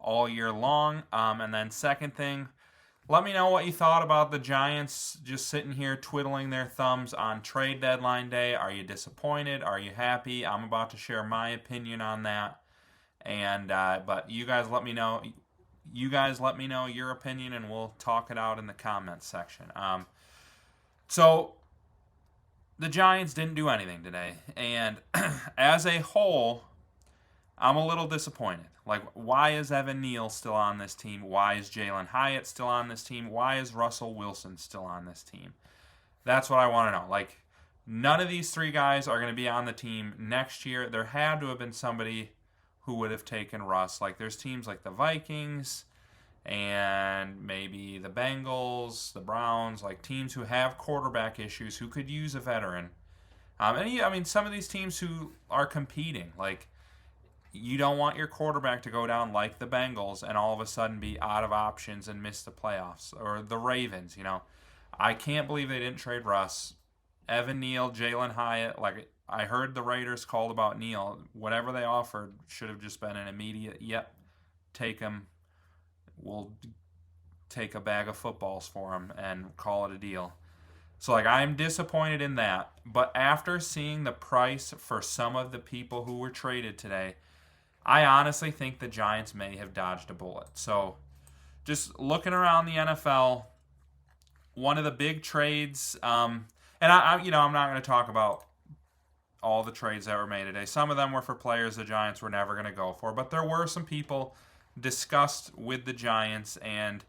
all year long. And then second thing, let me know what you thought about the Giants just sitting here twiddling their thumbs on trade deadline day. Are you disappointed? Are you happy? I'm about to share my opinion on that. And but you guys let me know. You guys let me know your opinion, and we'll talk it out in the comments section. So the Giants didn't do anything today, and as a whole, I'm a little disappointed. Like, why is Evan Neal still on this team? Why is Jalen Hyatt still on this team? Why is Russell Wilson still on this team? That's what I want to know. Like, none of these three guys are going to be on the team next year. There had to have been somebody who would have taken Russ. Like, there's teams like the Vikings and maybe the Bengals, the Browns, like teams who have quarterback issues who could use a veteran. I mean, some of these teams who are competing, like, you don't want your quarterback to go down like the Bengals and all of a sudden be out of options and miss the playoffs. Or the Ravens, I can't believe they didn't trade Russ. Evan Neal, Jalen Hyatt, like, I heard the Raiders called about Neal. Whatever they offered should have just been an immediate, yep, take him. We'll take a bag of footballs for him and call it a deal. So, like, I'm disappointed in that. But after seeing the price for some of the people who were traded today, I honestly think the Giants may have dodged a bullet. So, just looking around the NFL, one of the big trades, and I'm not going to talk about all the trades that were made today. Some of them were for players the Giants were never going to go for, but there were some people discussed with the Giants, and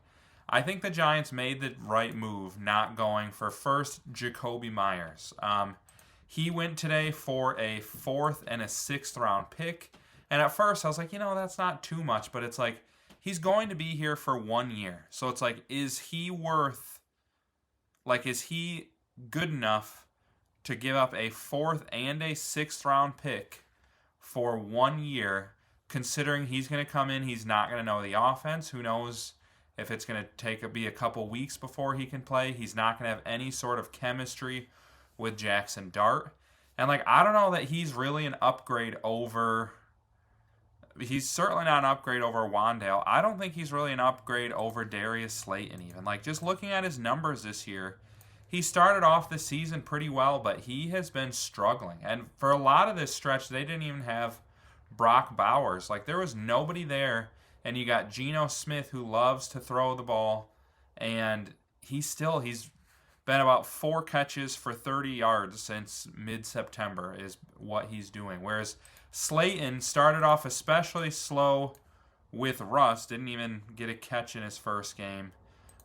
I think the Giants made the right move not going for first Jakobi Meyers. He went today for a 4th and a 6th round pick. And at first I was like, that's not too much, but it's like, he's going to be here for 1 year. So it's like, is he good enough to give up a 4th and a 6th round pick for 1 year, considering he's going to come in, he's not going to know the offense. Who knows if it's going to be a couple weeks before he can play. He's not going to have any sort of chemistry with Jackson Dart. And, like, I don't know that he's really an upgrade over... He's certainly not an upgrade over Wandale. I don't think he's really an upgrade over Darius Slayton even. Like, just looking at his numbers this year, he started off the season pretty well, but he has been struggling. And for a lot of this stretch, they didn't even have Brock Bowers. Like, there was nobody there, and you got Geno Smith, who loves to throw the ball, and he's been about 4 catches for 30 yards since mid-September is what he's doing. Whereas Slayton started off especially slow with Russ, didn't even get a catch in his first game.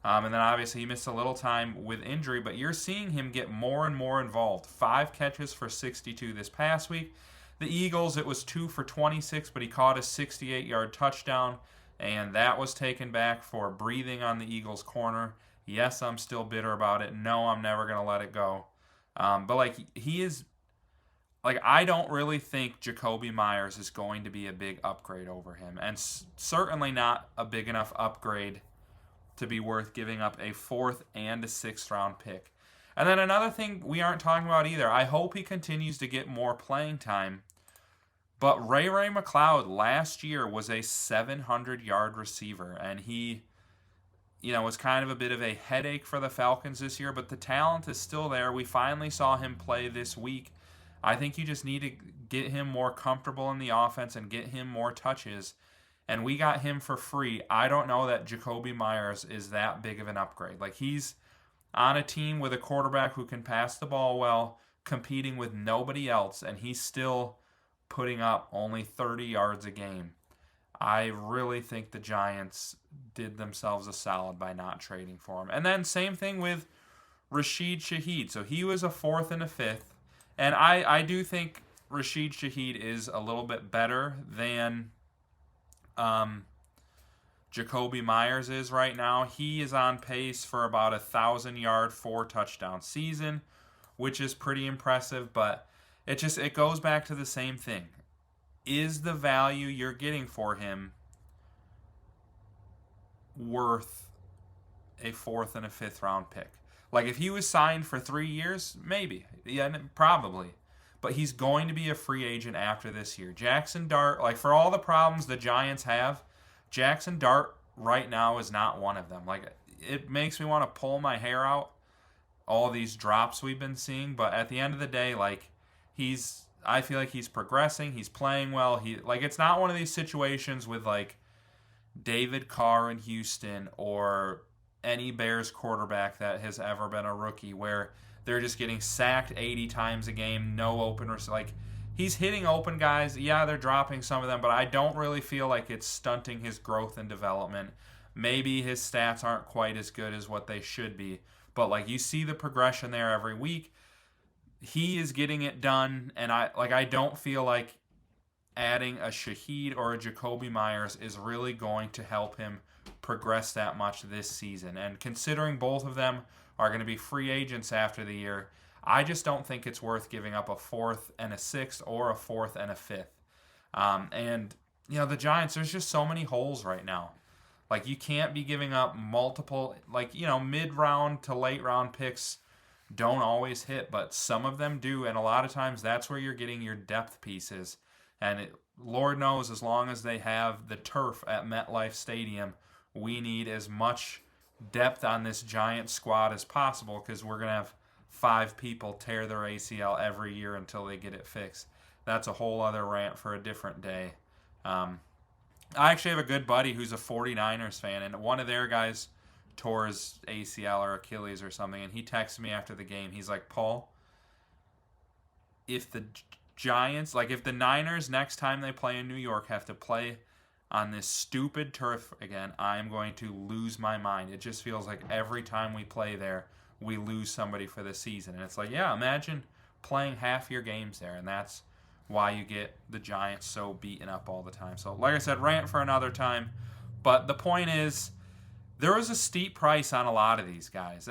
And then obviously he missed a little time with injury, but you're seeing him get more and more involved. 5 catches for 62 this past week. The Eagles, it was 2 for 26, but he caught a 68-yard touchdown, and that was taken back for breathing on the Eagles' corner. Yes, I'm still bitter about it. No, I'm never going to let it go. But, like, he is... Like, I don't really think Jakobi Meyers is going to be a big upgrade over him. And certainly not a big enough upgrade to be worth giving up a 4th and a 6th round pick. And then another thing we aren't talking about either. I hope he continues to get more playing time. But Ray McCloud last year was a 700-yard receiver. And he, was kind of a bit of a headache for the Falcons this year. But the talent is still there. We finally saw him play this week. I think you just need to get him more comfortable in the offense and get him more touches. And we got him for free. I don't know that Jakobi Meyers is that big of an upgrade. Like, he's on a team with a quarterback who can pass the ball well, competing with nobody else, and he's still putting up only 30 yards a game. I really think the Giants did themselves a solid by not trading for him. And then same thing with Rashid Shaheed. So he was a 4th and a 5th. And I do think Rashid Shaheed is a little bit better than Jakobi Meyers is right now. He is on pace for about 1,000-yard, 4-touchdown season, which is pretty impressive. But it goes back to the same thing. Is the value you're getting for him worth a 4th and a 5th round pick? Like, if he was signed for 3 years, maybe. Yeah, probably. But he's going to be a free agent after this year. Jackson Dart, like, for all the problems the Giants have, Jackson Dart right now is not one of them. Like, it makes me want to pull my hair out, all these drops we've been seeing, but at the end of the day, like, I feel like he's progressing, he's playing well. It's not one of these situations with like David Carr in Houston or any Bears quarterback that has ever been a rookie where they're just getting sacked 80 times a game, no open like, he's hitting open guys. Yeah, they're dropping some of them, but I don't really feel like it's stunting his growth and development. Maybe his stats aren't quite as good as what they should be, but like, you see the progression there every week. He is getting it done, and I don't feel like adding a Shaheed or a Jakobi Meyers is really going to help him progress that much this season. And considering both of them are going to be free agents after the year, I just don't think it's worth giving up a fourth and a sixth or a fourth and a fifth. And, the Giants, there's just so many holes right now. Like, you can't be giving up multiple, mid-round to late-round picks don't always hit, but some of them do, and a lot of times that's where you're getting your depth pieces. And Lord knows, as long as they have the turf at MetLife Stadium, we need as much depth on this Giant squad as possible, because we're going to have 5 people tear their ACL every year until they get it fixed. That's a whole other rant for a different day. I actually have a good buddy who's a 49ers fan, and one of their guys tore his ACL or Achilles or something, and he texted me after the game. He's like, Paul, if the Giants, if the Niners next time they play in New York have to play on this stupid turf again, I'm going to lose my mind. It just feels like every time we play there, we lose somebody for the season. And it's like, yeah, imagine playing half your games there, and that's why you get the Giants so beaten up all the time. So, like I said, rant for another time. But the point is, there was a steep price on a lot of these guys.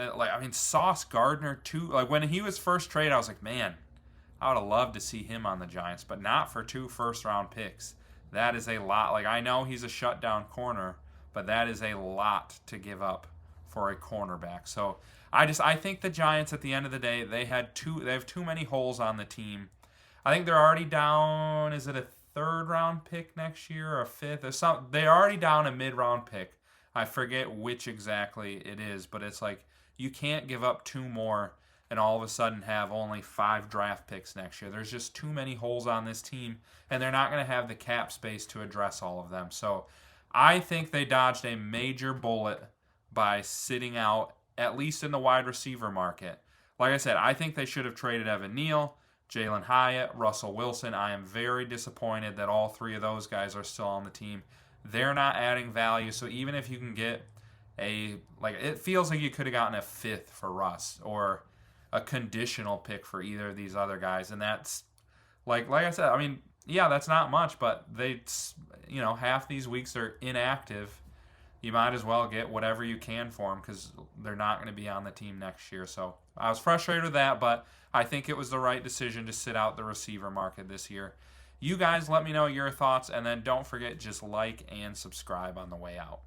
Sauce Gardner, too. Like, when he was first traded, I was like, man, I would have loved to see him on the Giants, but not for 2 first-round picks. That is a lot. Like, I know he's a shutdown corner, but that is a lot to give up for a cornerback. So, I think the Giants, at the end of the day, they have too many holes on the team. I think they're already down, is it a 3rd-round pick next year or a 5th? They're already down a mid-round pick. I forget which exactly it is, but it's like, you can't give up 2 more and all of a sudden have only 5 draft picks next year. There's just too many holes on this team, and they're not going to have the cap space to address all of them. So I think they dodged a major bullet by sitting out, at least in the wide receiver market. Like I said, I think they should have traded Evan Neal, Jalen Hyatt, Russell Wilson. I am very disappointed that all 3 of those guys are still on the team. They're not adding value, so even if you can get it feels like you could have gotten a 5th for Russ or a conditional pick for either of these other guys, and that's like I said, that's not much, but they, half these weeks they're inactive. You might as well get whatever you can for them, because they're not going to be on the team next year. So I was frustrated with that, but I think it was the right decision to sit out the receiver market this year. You guys let me know your thoughts, and then don't forget, just like and subscribe on the way out.